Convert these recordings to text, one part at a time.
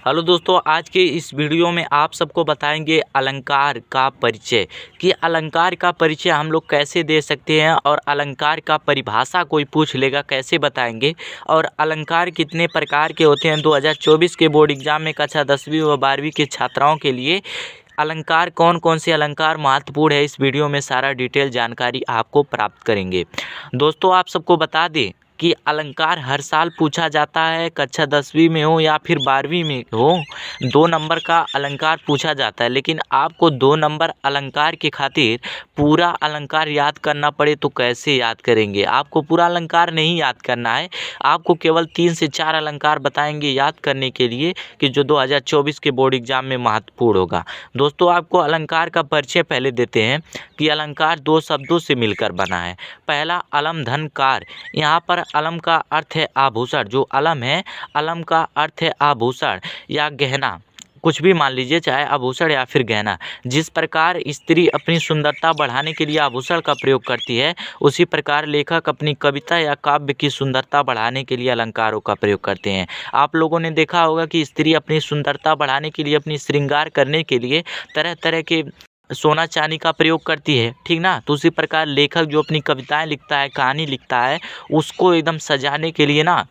Hello दोस्तों, आज के इस वीडियो में आप सबको बताएंगे अलंकार का परिचय कि अलंकार का परिचय हम लोग कैसे दे सकते हैं और अलंकार का परिभाषा कोई पूछ लेगा कैसे बताएंगे और अलंकार कितने प्रकार के होते हैं। 2024 के बोर्ड एग्जाम में कक्षा 10वीं व 12वीं के छात्राओं के लिए अलंकार कौन कौन से अलंकार महत्वपूर्ण है, इस वीडियो में सारा डिटेल जानकारी आपको प्राप्त करेंगे। दोस्तों, आप सबको बता दें कि अलंकार हर साल पूछा जाता है, कक्षा 10वीं में हो या फिर 12वीं में हो, 2 नंबर का अलंकार पूछा जाता है। लेकिन आपको 2 नंबर अलंकार के खातिर पूरा अलंकार याद करना पड़े तो कैसे याद करेंगे। आपको पूरा अलंकार नहीं याद करना है, आपको केवल 3 से 4 अलंकार बताएंगे याद करने के लिए कि जो 2024 के बोर्ड एग्जाम में महत्वपूर्ण होगा। दोस्तों, आपको अलंकार का परिचय पहले देते हैं कि अलंकार 2 शब्दों से मिलकर बना है। पहला अलम धन कार, यहाँ पर अलम का अर्थ है आभूषण। जो अलम है, अलम का अर्थ है आभूषण या गहना, कुछ भी मान लीजिए, चाहे आभूषण या फिर गहना। जिस प्रकार स्त्री अपनी सुंदरता बढ़ाने के लिए आभूषण का प्रयोग करती है, उसी प्रकार लेखक अपनी कविता या काव्य की सुंदरता बढ़ाने के लिए अलंकारों का प्रयोग करते हैं। आप लोगों ने देखा होगा कि स्त्री अपनी सुंदरता बढ़ाने के लिए, अपनी श्रृंगार करने के लिए तरह तरह के सोना चांदी का प्रयोग करती है, ठीक ना। तो उसी प्रकार लेखक जो अपनी कविताएं लिखता है, कहानी लिखता है, उसको एकदम सजाने के लिए ना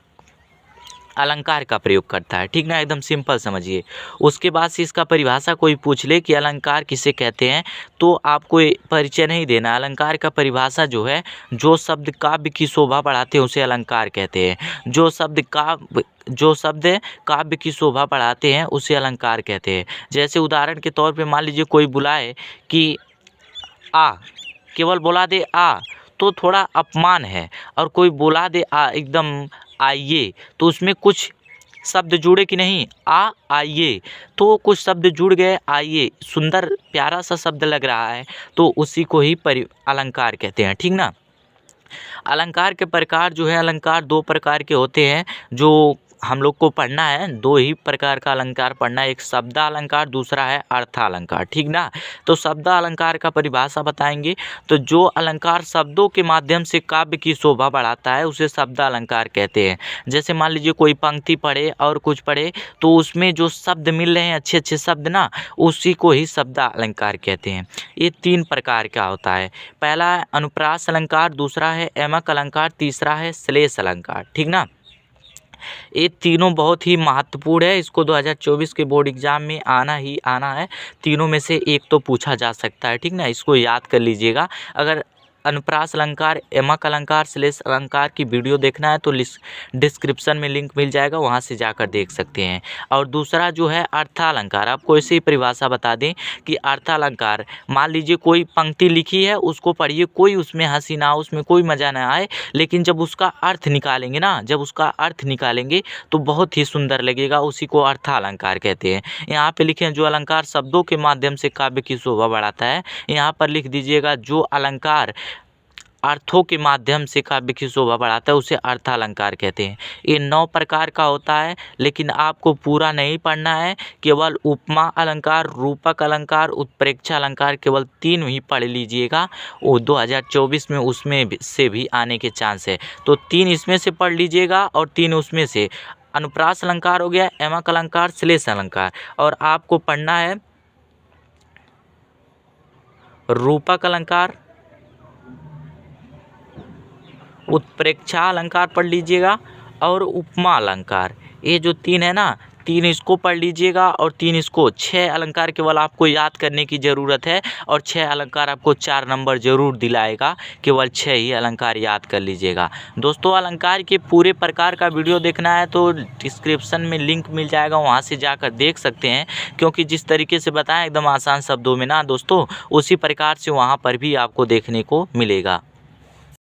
अलंकार का प्रयोग करता है, ठीक ना। एकदम सिंपल समझिए। उसके बाद से इसका परिभाषा कोई पूछ ले कि अलंकार किसे कहते हैं, तो आपको परिचय नहीं देना। अलंकार का परिभाषा जो है, जो शब्द काव्य की शोभा बढ़ाते हैं उसे अलंकार कहते हैं। जो शब्द काव्य की शोभा बढ़ाते हैं उसे अलंकार कहते हैं। जैसे उदाहरण के तौर पे मान लीजिए कोई बुलाए कि आ, केवल बोला दे आ तो थोड़ा अपमान है, और कोई बोला दे आ एकदम आइए तो उसमें कुछ शब्द जुड़े कि नहीं, आइए, तो कुछ शब्द जुड़ गए, आइए, सुंदर प्यारा सा शब्द लग रहा है, तो उसी को ही अलंकार कहते हैं, ठीक ना। अलंकार के प्रकार जो है, अलंकार 2 प्रकार के होते हैं जो हम लोग को पढ़ना है। 2 ही प्रकार का अलंकार पढ़ना है, एक शब्द अलंकार, दूसरा है अर्थालंकार, ठीक ना। तो शब्द अलंकार का परिभाषा बताएंगे। तो जो अलंकार शब्दों के माध्यम से काव्य की शोभा बढ़ाता है उसे शब्द अलंकार कहते हैं। जैसे मान लीजिए कोई पंक्ति पढ़े और कुछ पढ़े, तो उसमें जो शब्द मिल रहे हैं, अच्छे अच्छे शब्द ना, उसी को ही शब्द अलंकार कहते हैं। ये 3 प्रकार का होता है। पहला है अनुप्रास अलंकार, दूसरा है एमक अलंकार, तीसरा है श्लेष अलंकार, ठीक ना। ये तीनों बहुत ही महत्वपूर्ण है, इसको 2024 के बोर्ड एग्जाम में आना ही आना है। तीनों में से एक तो पूछा जा सकता है, ठीक ना। इसको याद कर लीजिएगा। अगर अनुप्रास अलंकार, एमक अलंकार, श्लेष अलंकार की वीडियो देखना है तो डिस्क्रिप्शन में लिंक मिल जाएगा, वहां से जाकर देख सकते हैं। और दूसरा जो है अर्थालंकार, आपको ऐसे ही परिभाषा बता दें कि अर्थालंकार, मान लीजिए कोई पंक्ति लिखी है, उसको पढ़िए, कोई उसमें हंसी ना, उसमें कोई मजा ना आए, लेकिन जब उसका अर्थ निकालेंगे ना, जब उसका अर्थ निकालेंगे तो बहुत ही सुंदर लगेगा, उसी को अर्थालंकार कहते हैं। यहाँ पे लिखे जो अलंकार शब्दों के माध्यम से काव्य की शोभा बढ़ाता है, यहाँ पर लिख दीजिएगा जो अलंकार अर्थों के माध्यम से काव्य की शोभा बढ़ाता है उसे अर्थालंकार कहते हैं। ये 9 प्रकार का होता है, लेकिन आपको पूरा नहीं पढ़ना है। केवल उपमा अलंकार, रूपक अलंकार, उत्प्रेक्षा अलंकार, केवल 3 ही पढ़ लीजिएगा। वो 2024 में उसमें से भी आने के चांस है, तो 3 इसमें से पढ़ लीजिएगा और 3 उसमें से। अनुप्रास अलंकार हो गया, एमक अलंकार, श्लेष अलंकार, और आपको पढ़ना है रूपक अलंकार, उत्प्रेक्षा अलंकार पढ़ लीजिएगा, और उपमा अलंकार। ये जो 3 है ना, 3 इसको पढ़ लीजिएगा और 3 इसको। 6 अलंकार केवल आपको याद करने की ज़रूरत है, और 6 अलंकार आपको 4 नंबर जरूर दिलाएगा। केवल 6 ही अलंकार याद कर लीजिएगा। दोस्तों, अलंकार के पूरे प्रकार का वीडियो देखना है तो डिस्क्रिप्शन में लिंक मिल जाएगा, वहाँ से जाकर देख सकते हैं। क्योंकि जिस तरीके से बताएं एकदम आसान शब्दों में ना दोस्तों, उसी प्रकार से वहाँ पर भी आपको देखने को मिलेगा।